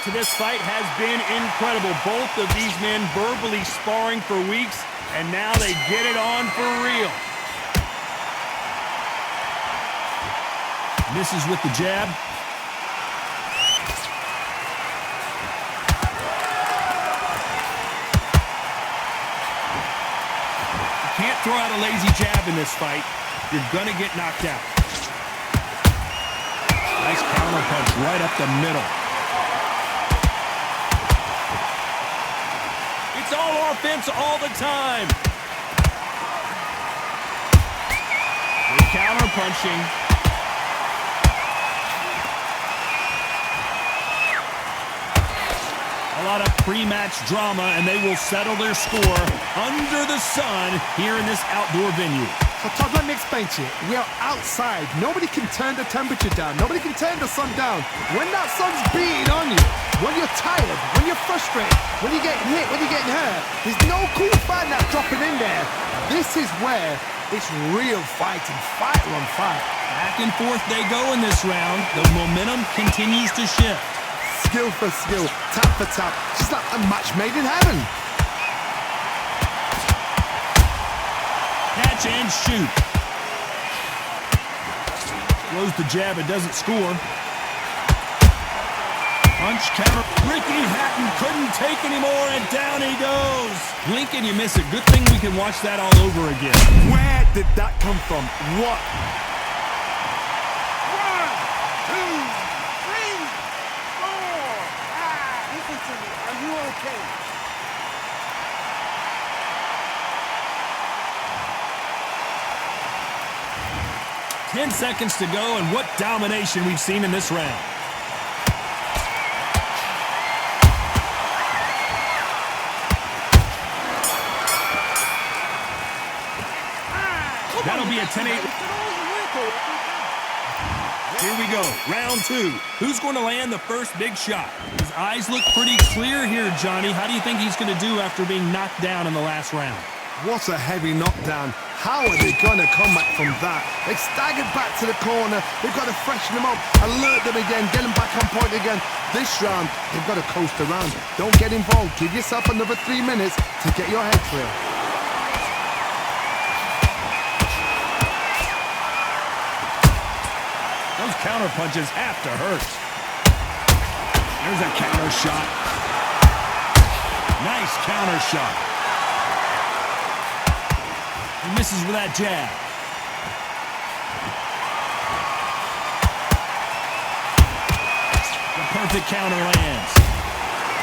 to this fight has been incredible. Both of these men verbally sparring for weeks, and now they get it on for real. Misses with the jab. You can't throw out a lazy jab in this fight. You're going to get knocked out. Nice counter punch right up the middle. It's all offense all the time. Good counter punching. A lot of pre-match drama, and they will settle their score under the sun here in this outdoor venue. So Todd, let me explain to you. We are outside. Nobody can turn the temperature down. Nobody can turn the sun down. When that sun's beating on you, when you're tired, when you're frustrated, when you're getting hit, when you're getting hurt, there's no cool fight that's dropping in there. This is where it's real fighting, fight on fight. Back and forth they go in this round. The momentum continues to shift. Skill for skill, tap for tap. Just like a match made in heaven. Catch and shoot. Throws the jab, it doesn't score. Punch, counter. Ricky Hatton couldn't take anymore, and down he goes. Blink and you miss it. Good thing we can watch that all over again. Where did that come from? What? 10 seconds to go, and what domination we've seen in this round. That'll be a 10-8. Here we go, round two. Who's going to land the first big shot? His eyes look pretty clear here, Johnny. How do you think he's going to do after being knocked down in the last round? What a heavy knockdown. How are they going to come back from that? They staggered back to the corner. They've got to freshen them up, alert them again, get them back on point again. This round, they've got to coast around. Don't get involved. Give yourself another 3 minutes to get your head clear. Those counter punches have to hurt. There's a counter shot. Nice counter shot. He misses with that jab. The perfect counter lands.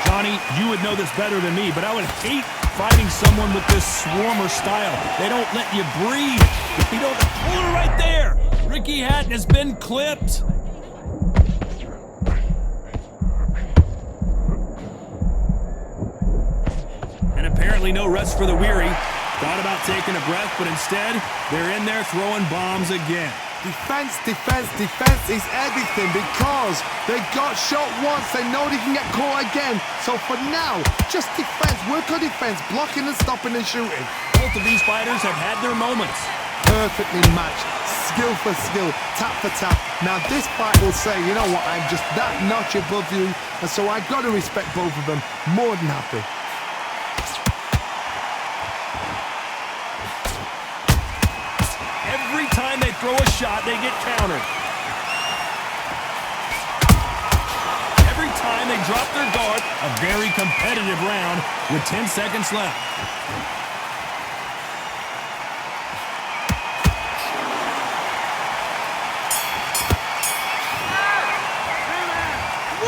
Johnny, you would know this better than me, but I would hate fighting someone with this swarmer style. They don't let you breathe. They don't pull it right there. Ricky Hatton has been clipped. And apparently no rest for the weary. Thought about taking a breath, but instead, they're in there throwing bombs again. Defense, defense, defense is everything because they got shot once. They know they can get caught again. So for now, just defense, work on defense, blocking and stopping and shooting. Both of these fighters have had their moments. Perfectly matched, skill for skill, tap for tap. Now this fight will say, you know what, I'm just that notch above you, and so I got to respect both of them. More than happy. Every time they throw a shot, they get countered. Every time they drop their guard, a very competitive round with 10 seconds left.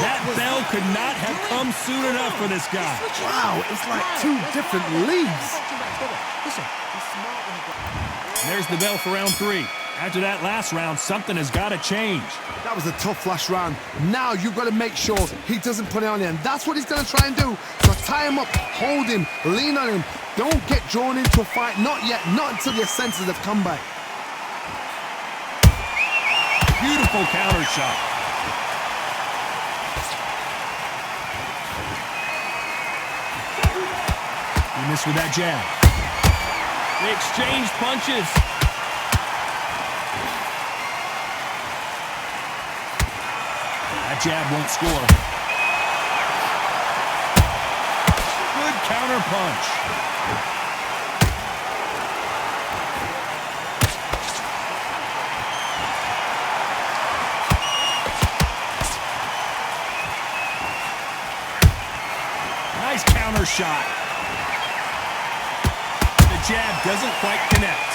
That bell could not have come soon enough for this guy. Wow, it's like two different leagues. There's the bell for round three. After that last round, something has got to change. That was a tough last round. Now you've got to make sure he doesn't put it on him. That's what he's going to try and do. So tie him up, hold him, lean on him. Don't get drawn into a fight. Not yet. Not until your senses have come back. Beautiful counter shot. He missed with that jab. They exchange punches. That jab won't score. counter punch. Nice counter shot. The jab doesn't quite connect.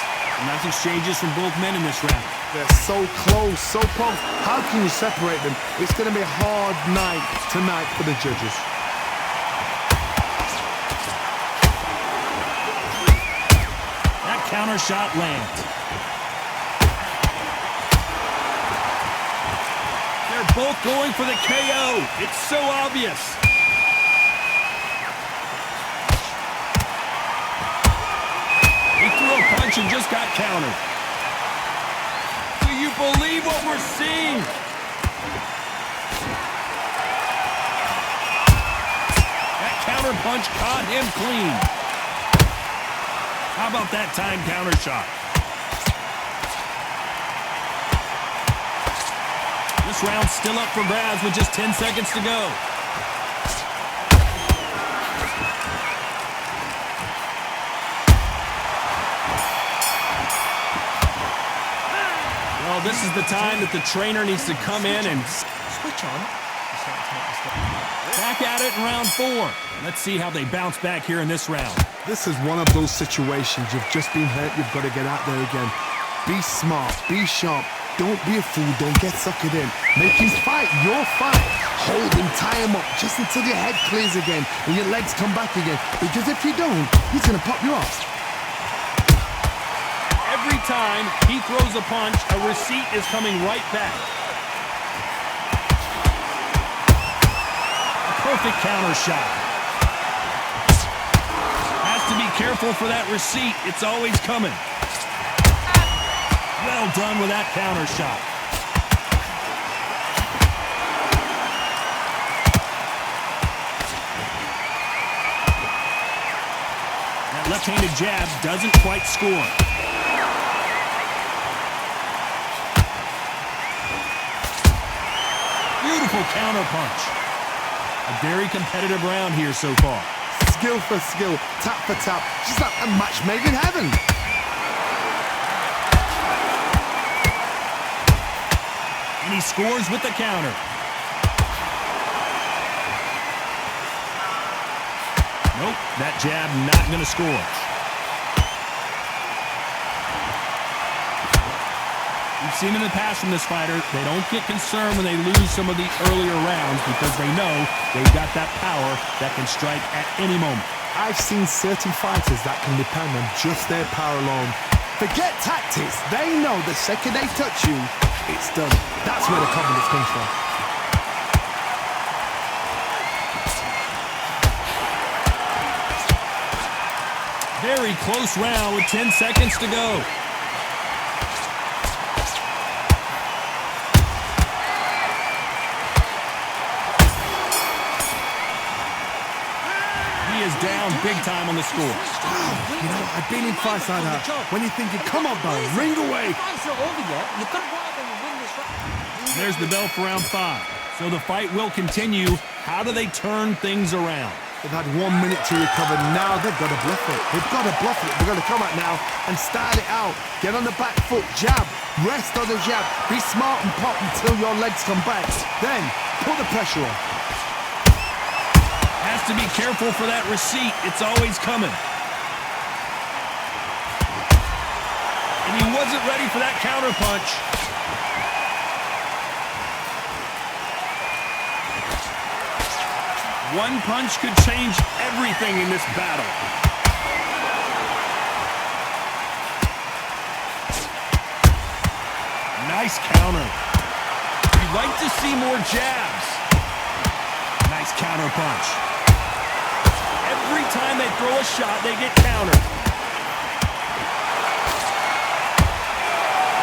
Nice exchanges from both men in this round. They're so close, so close. How can you separate them? It's going to be a hard night tonight for the judges. That counter shot lands. They're both going for the KO. It's so obvious. He threw a punch and just got countered. Do you believe what we're seeing? That counter punch caught him clean. How about that time counter shot? This round's still up for grabs with just 10 seconds to go. Well, this is the time that the trainer needs to come in and switch on. back at it in round 4. Let's see how they bounce back here in this round. This is one of those situations. You've just been hurt. You've got to get out there again. Be smart. Be sharp. Don't be a fool. Don't get suckered in. Make him fight your fight. Hold him, tie him up just until your head clears again and your legs come back again. Because if you don't, he's going to pop you off. Every time he throws a punch, a receipt is coming right back. A perfect counter shot. Has to be careful for that receipt. It's always coming. Well done with that counter shot. That left-handed jab doesn't quite score. Beautiful counter punch. A very competitive round here so far. Skill for skill, tap for tap. Just like a match made in heaven. And he scores with the counter. Nope, that jab not going to score. We've seen in the past from this fighter, they don't get concerned when they lose some of the earlier rounds because they know they've got that power that can strike at any moment. I've seen certain fighters that can depend on just their power alone. Forget tactics. They know the second they touch you, it's done. That's where the confidence comes from. Very close round with 10 seconds to go. He is down big time on the score. You know, I've been in fights like that. When you're thinking, come on, bro, ring away. There's the bell for round 5. So the fight will continue. How do they turn things around? They've had 1 minute to recover. Now they've got to bluff it. They've got to bluff it. They've got to come out now and style it out. Get on the back foot, jab, rest on the jab. Be smart and pop until your legs come back. Then put the pressure on. Has to be careful for that receipt. It's always coming. And he wasn't ready for that counter punch. One punch could change everything in this battle. Nice counter. You'd like to see more jabs. Nice counter punch. Every time they throw a shot, they get countered.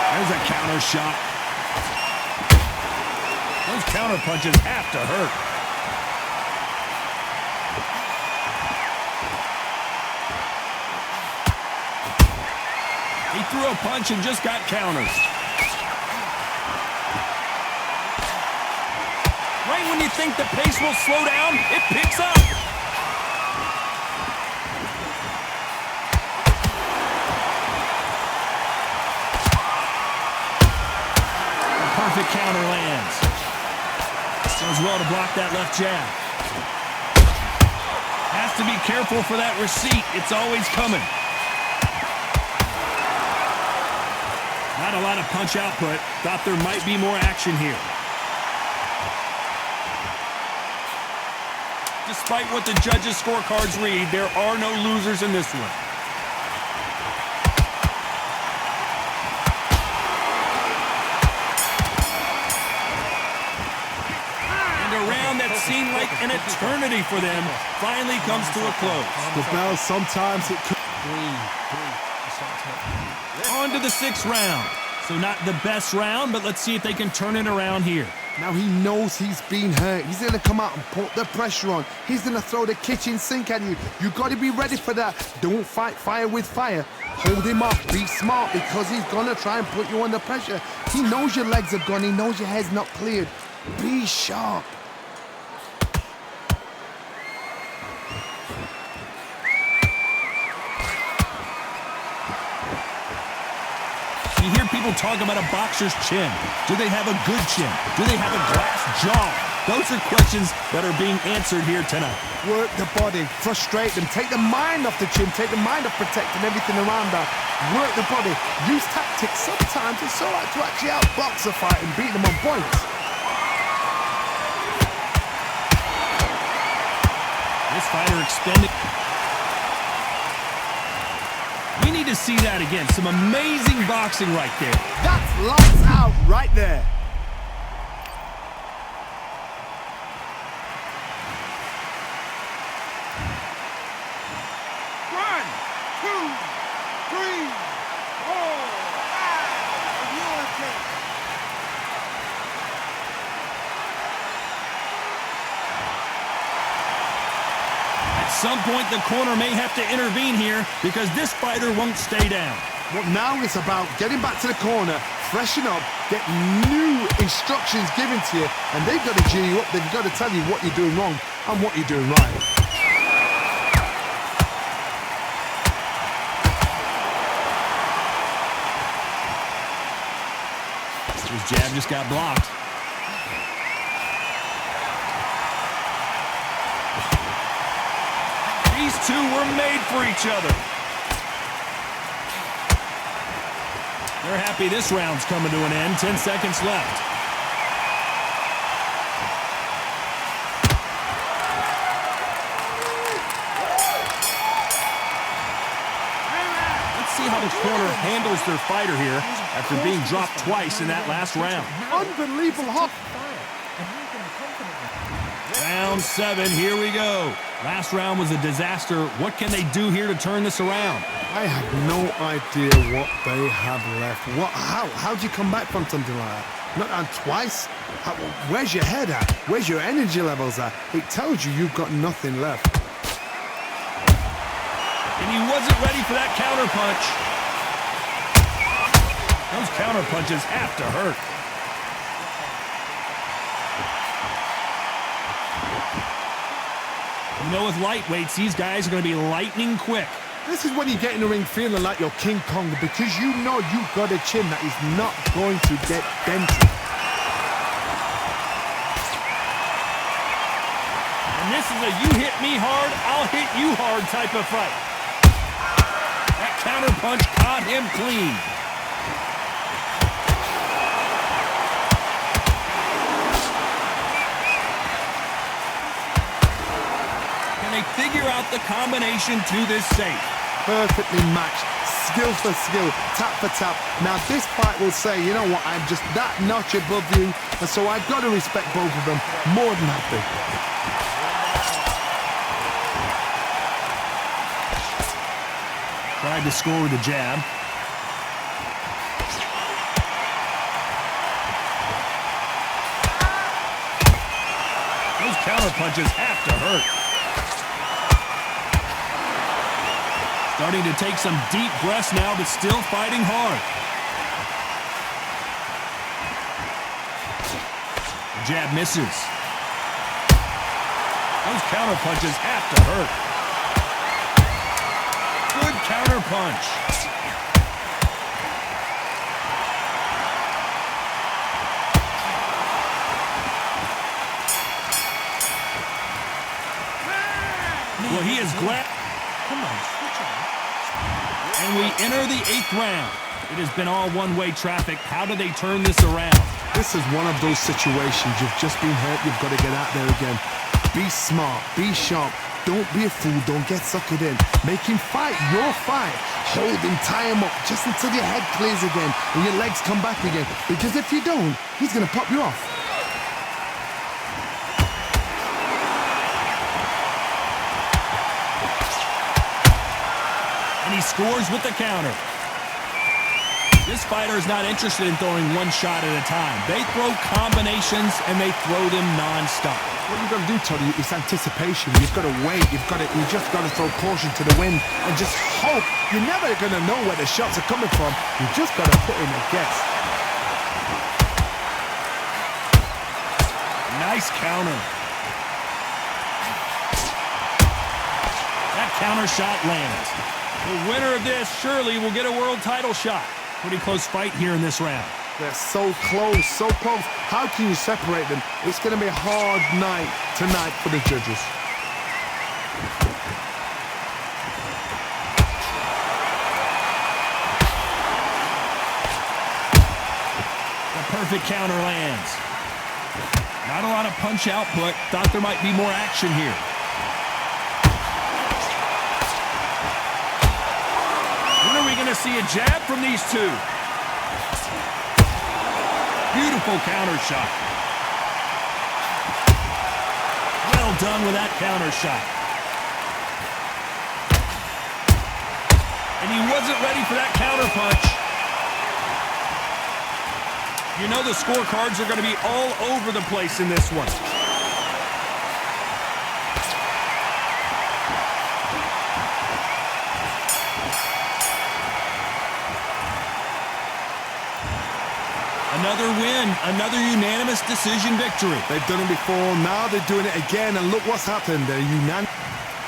There's a counter shot. Those counter punches have to hurt. He threw a punch and just got counters. Right when you think the pace will slow down, it picks up. Terrific counter lands. Does well to block that left jab. Has to be careful for that receipt. It's always coming. Not a lot of punch output. Thought there might be more action here. Despite what the judges' scorecards read, there are no losers in this one. And a round that seemed like an eternity for them finally comes to a close. The bell, sometimes it could... On to the 6th round. So not the best round, but let's see if they can turn it around here. Now he knows he's been hurt. He's going to come out and put the pressure on. He's going to throw the kitchen sink at you. You've got to be ready for that. Don't fight fire with fire. Hold him off. Be smart because he's going to try and put you under pressure. He knows your legs are gone. He knows your head's not cleared. Be sharp. You hear people talk about a boxer's chin. Do they have a good chin? Do they have a glass jaw? Those are questions that are being answered here tonight. Work the body, frustrate them, take the mind off the chin, take the mind off protecting everything around that. Work the body, use tactics. Sometimes it's all right to actually outbox a fight and beat them on points. This fighter extended. We need to see that again. Some amazing boxing right there. That's lights out right there. One, two, three, four, five. At some point, the corner may have to intervene here because this fighter won't stay down. Well, now it's about getting back to the corner, freshen up, get new instructions given to you, and they've got to G you up. They've got to tell you what you're doing wrong and what you're doing right. His jab just got blocked. These two were made for each other. They're happy this round's coming to an end. 10 seconds left. Let's see how the corner handles their fighter here after being dropped twice in that last round. Unbelievable hop. Round 7, here we go. Last round was a disaster. What can they do here to turn this around? I have no idea what they have left. How do you come back from something like that? Not on twice? Where's your head at? Where's your energy levels at? It tells you you've got nothing left. And he wasn't ready for that counter punch. Those counter punches have to hurt. You know, with lightweights, these guys are going to be lightning quick. This is when you get in the ring feeling like you're King Kong because you know you've got a chin that is not going to get dented. And this is a you hit me hard, I'll hit you hard type of fight. That counter punch caught him clean. Figure out the combination to this safe. Perfectly matched, skill for skill, tap for tap. Now this fight will say, you know what, I'm just that notch above you, and so I've got to respect both of them more than happy. Tried to score with a jab. Those counter punches have to hurt. Starting to take some deep breaths now, but still fighting hard. The jab misses. Those counter punches have to hurt. Good counter punch. Well, he is glad. Come on, switch on. And we enter the 8th round. It has been all one-way traffic. How do they turn this around? This is one of those situations. You've just been hurt. You've got to get out there again. Be smart. Be sharp. Don't be a fool. Don't get suckered in. Make him fight your fight. Hold him, tie him up just until your head clears again and your legs come back again. Because if you don't, he's going to pop you off. And he scores with the counter. This fighter is not interested in throwing one shot at a time. They throw combinations, and they throw them non-stop. What you've got to do, Tony, is anticipation. You've got to wait. You just got to throw caution to the wind and just hope. You're never going to know where the shots are coming from. You just got to put in a guess. Nice counter. That counter shot lands. The winner of this surely will get a world title shot. Pretty close fight here in this round. They're so close, so close. How can you separate them? It's going to be a hard night tonight for the judges. The perfect counter lands. Not a lot of punch output. Thought there might be more action here. When are we going to see a jab from these two? Beautiful counter shot. Well done with that counter shot. And he wasn't ready for that counter punch. You know the scorecards are going to be all over the place in this one. Another win, another unanimous decision victory. They've done it before, now they're doing it again, and look what's happened. They're unanimous.